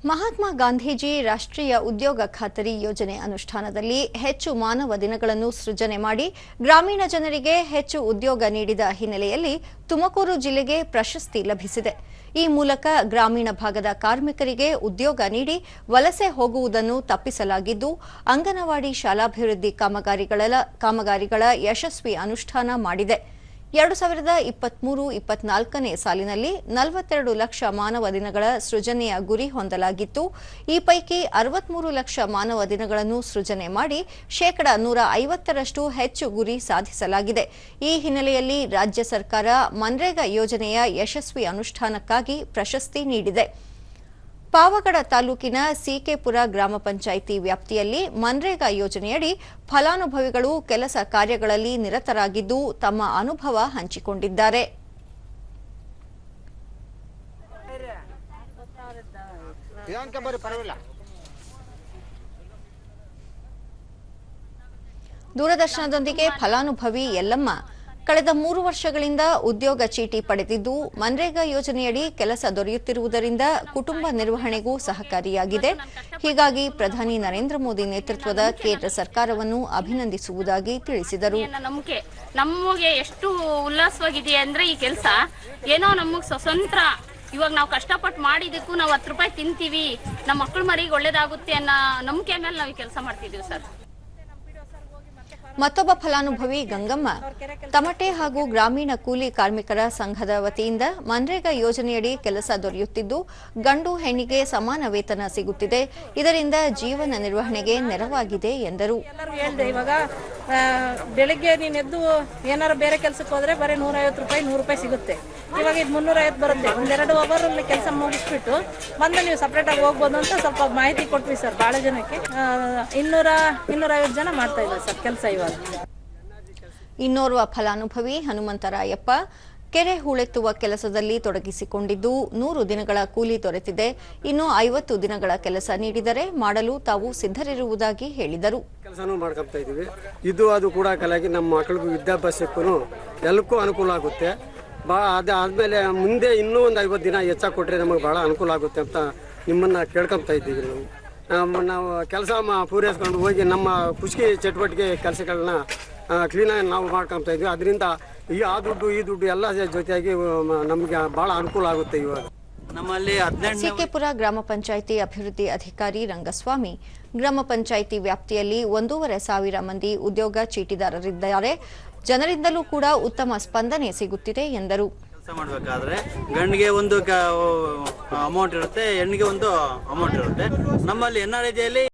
ಮಹಾತ್ಮ ಗಾಂಧೀಜಿ ರಾಷ್ಟ್ರೀಯ ಉದ್ಯೋಗ ಖಾತರಿ ಯೋಜನೆ ಅನುಷ್ಠಾನದಲ್ಲಿ ಹೆಚ್ಚು ಮಾನವ ದಿನಗಳನ್ನು ಸೃಜನೆ ಮಾಡಿ ಗ್ರಾಮೀಣ ಜನರಿಗೆ ಹೆಚ್ಚು ಉದ್ಯೋಗ ನೀಡಿದ ಹಿನ್ನೆಲೆಯಲ್ಲಿ ತುಮಕೂರು ಜಿಲ್ಲೆಗೆ ಪ್ರಶಸ್ತಿ ಲಭಿಸಿದೆ. ಈ ಮೂಲಕ ಗ್ರಾಮೀಣ ಭಾಗದ ಕಾರ್ಮಿಕರಿಗೆ ಉದ್ಯೋಗ ನೀಡಿ ವಲಸೆ ಹೋಗುವುದನ್ನು ತಪ್ಪಿಸಲಾಗಿದ್ದು, ಅಂಗನವಾಡಿ ಶಾಲಾಭಿವೃದ್ಧಿ ಕಾಮಗಾರಿಗಳ ಯಶಸ್ವಿ ಅನುಷ್ಠಾನ ಮಾಡಿದೆ. 2023-24ನೇ ಸಾಲಿನಲ್ಲಿ 42 ಲಕ್ಷ ಮಾನವ ದಿನಗಳ ಸೃಜನೆಯ ಗುರಿ ಹೊಂದಲಾಗಿತ್ತು. ಈ ಪೈಕಿ 63 ಲಕ್ಷ ಮಾನವ ದಿನಗಳನ್ನು ಸೃಜನೆ ಮಾಡಿ ಶೇಕಡಾ 150ರಷ್ಟು ಹೆಚ್ಚು ಗುರಿ ಸಾಧಿಸಲಾಗಿದೆ. ಈ ಹಿನ್ನೆಲೆಯಲ್ಲಿ ರಾಜ್ಯ ಸರ್ಕಾರ ಮನ್ರೇಗಾ ಯೋಜನೆಯ ಯಶಸ್ವಿ ಅನುಷ್ಠಾನಕ್ಕಾಗಿ ಪ್ರಶಸ್ತಿ ನೀಡಿದೆ. ಪಾವಗಡ ತಾಲೂಕಿನ ಸಿಕೆಪುರ ಗ್ರಾಮ ಪಂಚಾಯಿತಿ ವ್ಯಾಪ್ತಿಯಲ್ಲಿ ಮನ್ರೇಗಾ ಯೋಜನೆಯಡಿ ಫಲಾನುಭವಿಗಳು ಕೆಲಸ ಕಾರ್ಯಗಳಲ್ಲಿ ನಿರತರಾಗಿದ್ದು ತಮ್ಮ ಅನುಭವ ಹಂಚಿಕೊಂಡಿದ್ದಾರೆ. ದೂರದರ್ಶನದೊಂದಿಗೆ ಫಲಾನುಭವಿ ಯಲ್ಲಮ್ಮ ಕಳೆದ 3 ವರ್ಷಗಳಿಂದ ಉದ್ಯೋಗ ಚೀಟಿ ಪಡೆದಿದ್ದು, ಮನ್ರೇಗಾ ಯೋಜನೆಯಡಿ ಕೆಲಸ ದೊರೆಯುತ್ತಿರುವುದರಿಂದ ಕುಟುಂಬ ನಿರ್ವಹಣೆಗೂ ಸಹಕಾರಿಯಾಗಿದೆ. ಹೀಗಾಗಿ ಪ್ರಧಾನಿ ನರೇಂದ್ರ ಮೋದಿ ನೇತೃತ್ವದ ಕೇಂದ್ರ ಸರ್ಕಾರವನ್ನು ಅಭಿನಂದಿಸುವುದಾಗಿ ತಿಳಿಸಿದರು. ನಮಗೆ ಎಷ್ಟು ಉಲ್ಲಾಸವಾಗಿದೆ ಅಂದ್ರೆ ಈ ಕೆಲಸ ಏನೋ ನಮಗೆ ಸ್ವತಂತ್ರ. ಇವಾಗ ನಾವು ಕಷ್ಟಪಟ್ಟು ಮಾಡಿದಕ್ಕೂ ನಾವು 10 ರೂಪಾಯಿ ತಿಂತೀವಿ, ನಮ್ಮ ಮಕ್ಕಳ ಮರಿಗೆ ಒಳ್ಳೇದಾಗುತ್ತೆ ಅನ್ನೋ ನಂಬಿಕೆ ಮೇಲೆ ನಾವು ಕೆಲಸ ಮಾಡ್ತಿದ್ದೀವಿ ಸರ್. ಮತ್ತೊಬ್ಬ ಫಲಾನುಭವಿ ಗಂಗಮ್ಮ ತಮಟೆ ಹಾಗೂ ಗ್ರಾಮೀಣ ಕೂಲಿ ಕಾರ್ಮಿಕರ ಸಂಘದ ವತಿಯಿಂದ ಮನ್ರೇಗಾ ಯೋಜನೆಯಡಿ ಕೆಲಸ ದೊರೆಯುತ್ತಿದ್ದು, ಗಂಡು ಹೆಣ್ಣಿಗೆ ಸಮಾನ ವೇತನ ಸಿಗುತ್ತಿದೆ. ಇದರಿಂದ ಜೀವನ ನಿರ್ವಹಣೆಗೆ ನೆರವಾಗಿದೆ ಎಂದರು. ಇವಾಗ ಬೆಳಿಗ್ಗೆ ನೀನು ಎದ್ದು ಏನಾರು ಬೇರೆ ಕೆಲಸಕ್ಕೆ ಹೋದ್ರೆ ಬರೀ 150 ರೂಪಾಯಿ 100 ರೂಪಾಯಿ ಸಿಗುತ್ತೆ. ಇವಾಗ ಇದು 350 ಬರುತ್ತೆ. 1-2 ಅವರ್ ಅಲ್ಲಿ ಕೆಲಸ ಮುಗಿಸ್ಬಿಟ್ಟು ಬಂದು ನೀವು ಸಪ್ರೇಟ್ ಆಗಿ ಹೋಗ್ಬೋದು ಅಂತ ಸ್ವಲ್ಪ ಮಾಹಿತಿ ಕೊಟ್ವಿ ಸರ್. ಬಹಳ ಜನಕ್ಕೆ 200-250 ಜನ ಮಾಡ್ತಾ ಇದ್ದಾರೆ ಸರ್ ಕೆಲಸ. ಇವಾಗ ಇನ್ನೋರ್ವ ಫಲಾನುಭವಿ ಹನುಮಂತರಾಯಪ್ಪ ಕೆರೆ ಹೂಳೆತ್ತುವ ಕೆಲಸದಲ್ಲಿ ತೊಡಗಿಸಿಕೊಂಡಿದ್ದು 100 ದಿನಗಳ ಕೂಲಿ ದೊರೆತಿದೆ. ಇನ್ನು 50 ದಿನಗಳ ಕೆಲಸ ನೀಡಿದರೆ ಮಾಡಲು ತಾವು ಸಿದ್ಧರಿರುವುದಾಗಿ ಹೇಳಿದರು. ಕೆಲಸನೂ ಮಾಡ್ಕೊಳ್ತಾ ಇದೀವಿ. ಇದು ಅದು ಕೂಡ ಕಲಾಗಿ ನಮ್ಮ ಮಕ್ಕಳಿಗೂ ವಿದ್ಯಾಭ್ಯಾಸಕ್ಕೂ ಎಲ್ಲಕ್ಕೂ ಅನುಕೂಲ ಆಗುತ್ತೆ. ಅದಾದ್ಮೇಲೆ ಮುಂದೆ ಇನ್ನೂ ಒಂದು 50 ದಿನ ಹೆಚ್ಚಾಗಿ ಕೊಟ್ಟರೆ ನಮಗೆ ಬಹಳ ಅನುಕೂಲ ಆಗುತ್ತೆ ಅಂತ ನಿಮ್ಮನ್ನ ಕೇಳ್ಕೊತಾ ಇದ್ದೀವಿ. ನಾವು ಕೆಲಸ ಪೂರೈಸ್ಕೊಂಡು ಹೋಗಿ ನಮ್ಮ ಖುಷಿ ಚಟುವಟಿಕೆ ಕೆಲಸಗಳನ್ನ ಕ್ಲೀನಾಗಿ ನಾವು ಮಾಡ್ಕೊತಾ ಇದ್ವಿ. ಅದರಿಂದ ಆ ದುಡ್ಡು ಈ ದುಡ್ಡು ಎಲ್ಲ ಜೊತೆಯಾಗಿ ನಮಗೆ ಬಹಳ ಅನುಕೂಲ ಆಗುತ್ತೆ. ಇವಾಗ ನಮ್ಮಲ್ಲಿ ಸಿಕೆಪುರ ಗ್ರಾಮ ಪಂಚಾಯಿತಿ ಅಭಿವೃದ್ಧಿ ಅಧಿಕಾರಿ ರಂಗಸ್ವಾಮಿ ಗ್ರಾಮ ಪಂಚಾಯಿತಿ ವ್ಯಾಪ್ತಿಯಲ್ಲಿ 1,500 ಮಂದಿ ಉದ್ಯೋಗ ಚೀಟಿದಾರರಿದ್ದಾರೆ. ಜನರಿಂದಲೂ ಕೂಡ ಉತ್ತಮ ಸ್ಪಂದನೆ ಸಿಗುತ್ತಿದೆ ಎಂದರು. ಕೆಲಸ ಮಾಡಬೇಕಾದ್ರೆ ಗಂಡಿಗೆ ಒಂದು ಅಮೌಂಟ್ ಇರುತ್ತೆ, ಹೆಣ್ಣಿಗೆ ಒಂದು ಅಮೌಂಟ್ ಇರುತ್ತೆ. ನಮ್ಮಲ್ಲಿ ಎನ್ಆರ್ಐಜಿಯಲ್ಲಿ